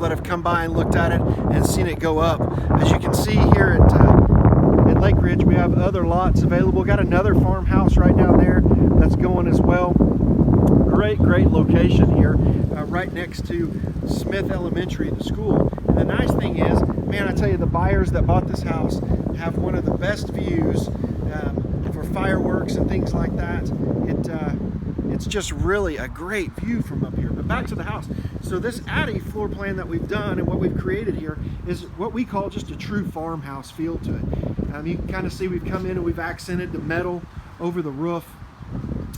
that have come by and looked at it and seen it go up. As you can see here at Lake Ridge, we have other lots available. Got another farmhouse right down there that's going as well. Great location here, right next to Smith Elementary, the school. And the nice thing is, man, I tell you, the buyers that bought this house have one of the best views for fireworks and things like that. It's just really a great view from up here. But back to the house. So this Addy floor plan that we've done and what we've created here is what we call just a true farmhouse feel to it. You can kind of see we've come in and we've accented the metal over the roof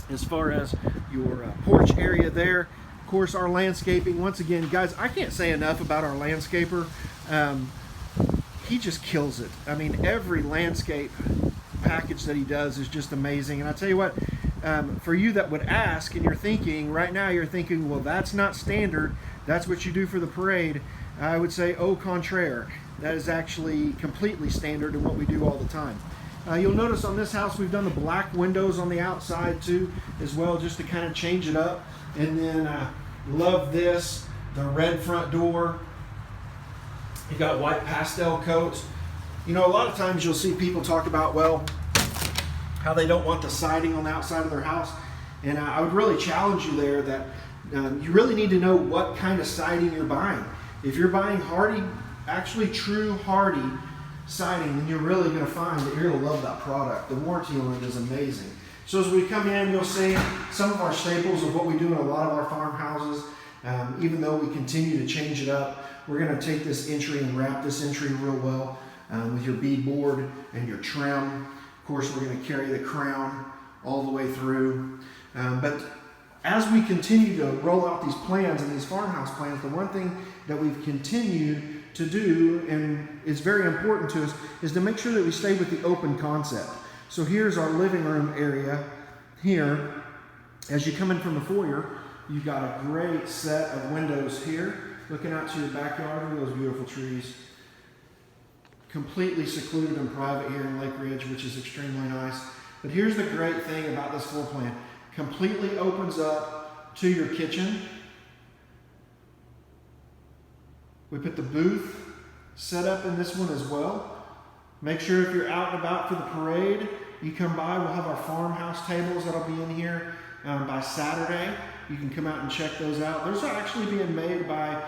as far as your porch area there. Of course, our landscaping, once again, guys, I can't say enough about our landscaper. He just kills it. I mean, every landscape package that he does is just amazing. And I tell you what, for you that would ask and you're thinking right now, you're thinking, well, that's not standard, that's what you do for the parade, I would say au contraire. That is actually completely standard in what we do all the time. You'll notice on this house we've done the black windows on the outside too as well, just to kind of change it up. And then love this, the red front door. You got white pastel coats. You know, a lot of times you'll see people talk about, well, how they don't want the siding on the outside of their house. And I would really challenge you there that you really need to know what kind of siding you're buying. If you're buying hardy, actually true hardy siding, then you're really going to find that you're going to love that product. The warranty on it is amazing. So as we come in, you'll see some of our staples of what we do in a lot of our farmhouses. Even though we continue to change it up, we're going to take this entry and wrap this entry real well with your beadboard and your trim. Of course, we're going to carry the crown all the way through. But as we continue to roll out these plans and these farmhouse plans, the one thing that we've continued to do, and it's very important to us, is to make sure that we stay with the open concept. So here's our living room area here. As you come in from the foyer, you've got a great set of windows here, looking out to your backyard with those beautiful trees. Completely secluded and private here in Lake Ridge, which is extremely nice. But here's the great thing about this floor plan. Completely opens up to your kitchen. We put the booth set up in this one as well. Make sure if you're out and about for the parade, you come by. We'll have our farmhouse tables that'll be in here by Saturday. You can come out and check those out. Those are actually being made by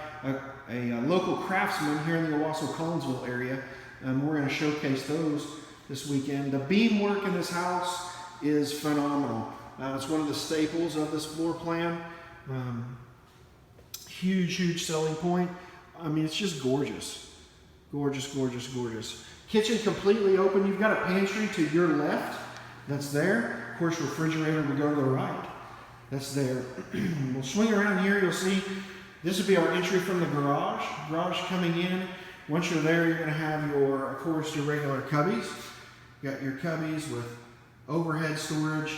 a local craftsman here in the Owasso-Collinsville area. We're going to showcase those this weekend. The beam work in this house is phenomenal. It's one of the staples of this floor plan. Huge selling point. I mean, it's just gorgeous. Gorgeous. Kitchen completely open. You've got a pantry to your left. That's there. Of course, refrigerator would go to the right. That's there. We'll swing around here. You'll see this would be our entry from the garage. Garage coming in. Once you're there, you're going to have your, of course, your regular cubbies. You got your cubbies with overhead storage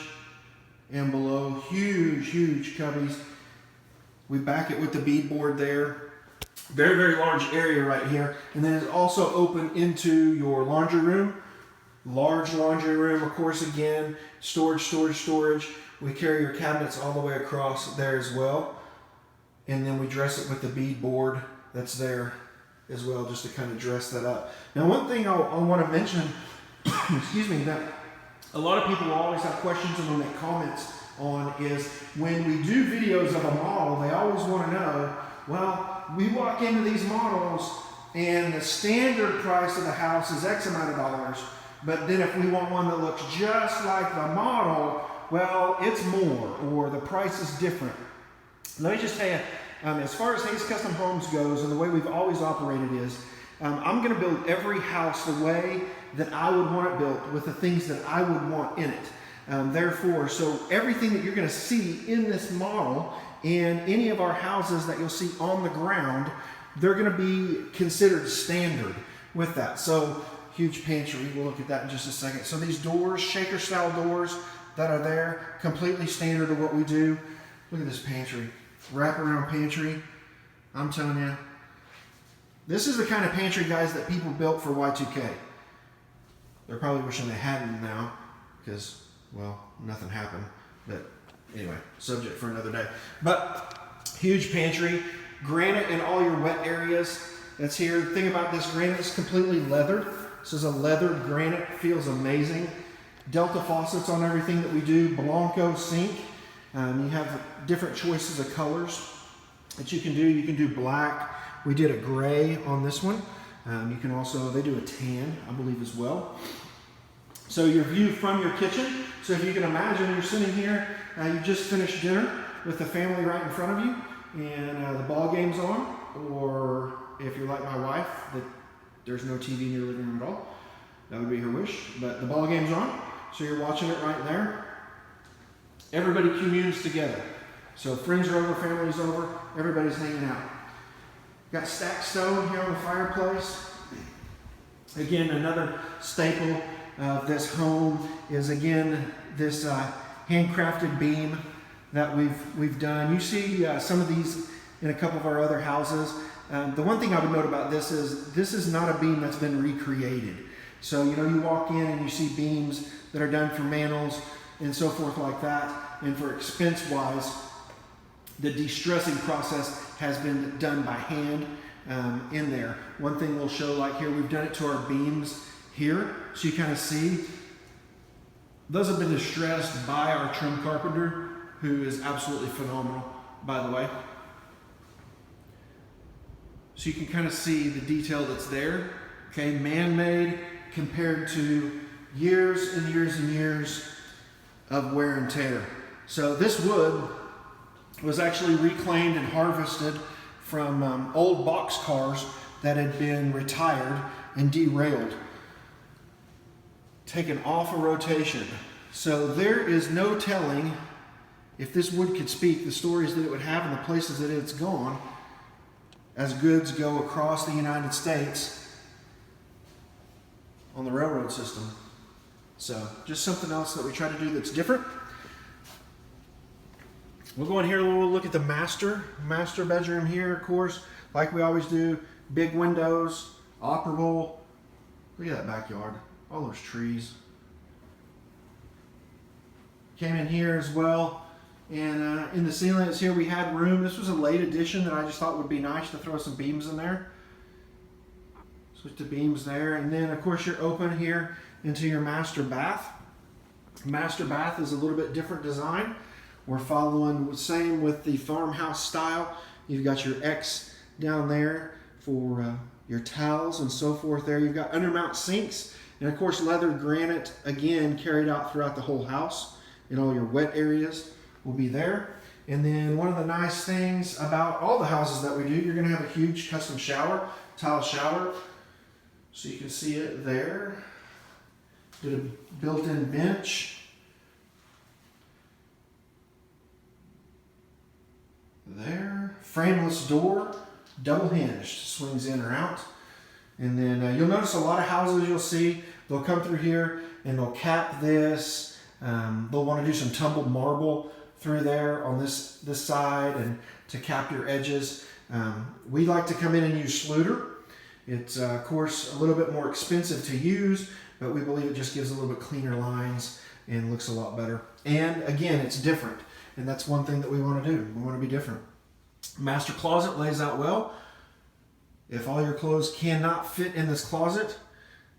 and below. Huge cubbies. We back it with the beadboard there. Very large area right here. And then it's also open into your laundry room. Large laundry room, of course, again, storage. We carry your cabinets all the way across there as well. And then we dress it with the beadboard that's there as well, just to kind of dress that up. Now, one thing I want to mention, excuse me, that a lot of people will always have questions and will make comments on is when we do videos of a model, they always want to know, well, we walk into these models and the standard price of the house is X amount of dollars, but then if we want one that looks just like the model, well, it's more, or the price is different. Let me just tell you, as far as Hayes Custom Homes goes, and the way we've always operated is, I'm going to build every house the way that I would want it built, with the things that I would want in it. Therefore, so everything that you're going to see in this model and any of our houses that you'll see on the ground, they're going to be considered standard with that. So huge pantry, we'll look at that in just a second. So these doors, shaker style doors that are there, completely standard of what we do. Look at this pantry, wraparound pantry. I'm telling you, this is the kind of pantry, guys, that people built for Y2K. They're probably wishing they hadn't now because, well, nothing happened. But anyway, subject for another day. But huge pantry. Granite in all your wet areas. That's here. The thing about this granite is completely leathered. This is a leathered granite. Feels amazing. Delta faucets on everything that we do. Blanco sink. You have different choices of colors that you can do. You can do black. We did a gray on this one. You can also, they do a tan, I believe, as well. So your view from your kitchen. So if you can imagine, you're sitting here, you just finished dinner with the family right in front of you, and the ball game's on, or if you're like my wife, that there's no TV in your living room at all. That would be her wish, but the ball game's on, so you're watching it right there. Everybody communes together. So friends are over, family's over, everybody's hanging out. Got stacked stone here on the fireplace. Again, another staple of this home is, again, this handcrafted beam that we've done. You see some of these in a couple of our other houses. The one thing I would note about this is not a beam that's been recreated. So, you know, you walk in and you see beams that are done for mantles and so forth like that. And for expense-wise, the de-stressing process has been done by hand in there. One thing we'll show, like here, we've done it to our beams here. So you kind of see, those have been distressed by our trim carpenter, who is absolutely phenomenal, by the way. So you can kind of see the detail that's there. Okay, man-made compared to years and years and years of wear and tear. So this wood was actually reclaimed and harvested from old box cars that had been retired and derailed, taken off a rotation. So there is no telling, if this wood could speak, the stories that it would have and the places that it's gone as goods go across the United States on the railroad system. So just something else that we try to do that's different. We'll go in here and we'll look at the master bedroom here, of course, like we always do. Big windows, operable. Look at that backyard, all those trees. Came in here as well, and in the ceilings here we had room. This was a late addition that I just thought would be nice to throw some beams in there. Switch the beams there, and then of course you're open here into your master bath. Master bath is a little bit different design. We're following the same with the farmhouse style. You've got your X down there for your towels and so forth there. You've got undermount sinks, and of course leathered granite, again carried out throughout the whole house. In all your wet areas will be there. And then one of the nice things about all the houses that we do, you're going to have a huge custom shower, tile shower. So you can see it there. Did a built-in bench. There. Frameless door, double hinged, swings in or out. And then you'll notice a lot of houses you'll see, they'll come through here and they'll cap this. They'll want to do some tumbled marble through there on this side and to cap your edges. We like to come in and use Schluter. It's of course a little bit more expensive to use, but we believe it just gives a little bit cleaner lines and looks a lot better. And again, it's different, and that's one thing that we want to do. We want to be different. Master closet lays out well. If all your clothes cannot fit in this closet,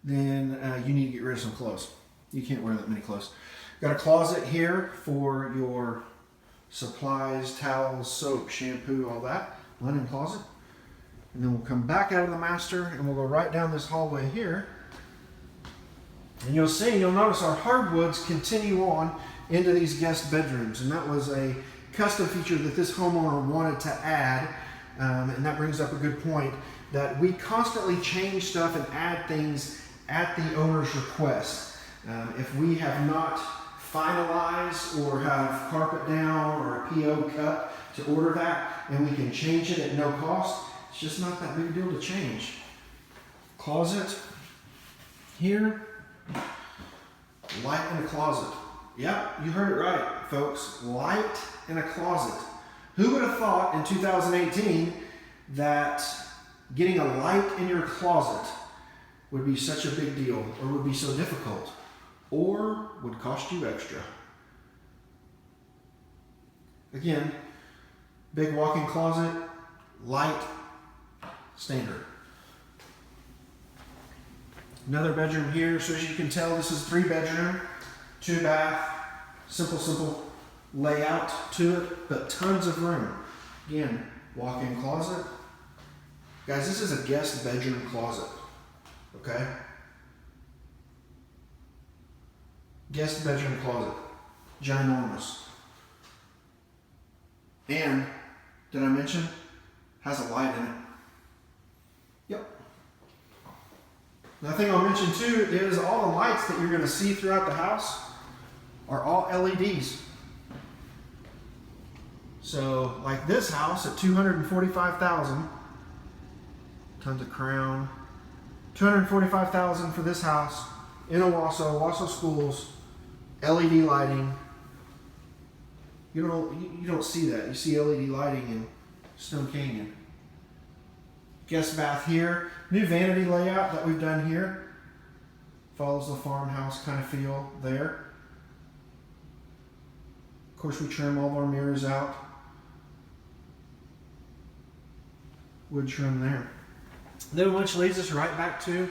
then you need to get rid of some clothes. You can't wear that many clothes. Got a closet here for your supplies, towels, soap, shampoo, all that. Linen closet. And then we'll come back out of the master and we'll go right down this hallway here. And you'll notice our hardwoods continue on into these guest bedrooms. And that was a custom feature that this homeowner wanted to add. And that brings up a good point, that we constantly change stuff and add things at the owner's request. If we have not finalized or have carpet down or a PO cut to order that, and we can change it at no cost, it's just not that big a deal to change. Closet here, light in a closet. Yep, you heard it right, folks. Light in a closet. Who would have thought in 2018 that getting a light in your closet would be such a big deal, or would be so difficult, or would cost you extra? Again, big walk-in closet, light, standard. Another bedroom here. So as you can tell, this is 3-bedroom, 2-bath, simple layout to it, but tons of room. Again, walk-in closet. Guys, this is a guest bedroom closet, okay? Guest bedroom closet, ginormous. And, did I mention, has a light in it. Yep. Another thing I'll mention too is all the lights that you're going to see throughout the house are all LEDs. So, like this house at $245,000, tons of crown, $245,000 for this house in Wausau Schools, LED lighting. You don't see that. You see LED lighting in Stone Canyon. Guest bath here. New vanity layout that we've done here. Follows the farmhouse kind of feel there. Of course, we trim all of our mirrors out. Wood trim there. Then which leads us right back to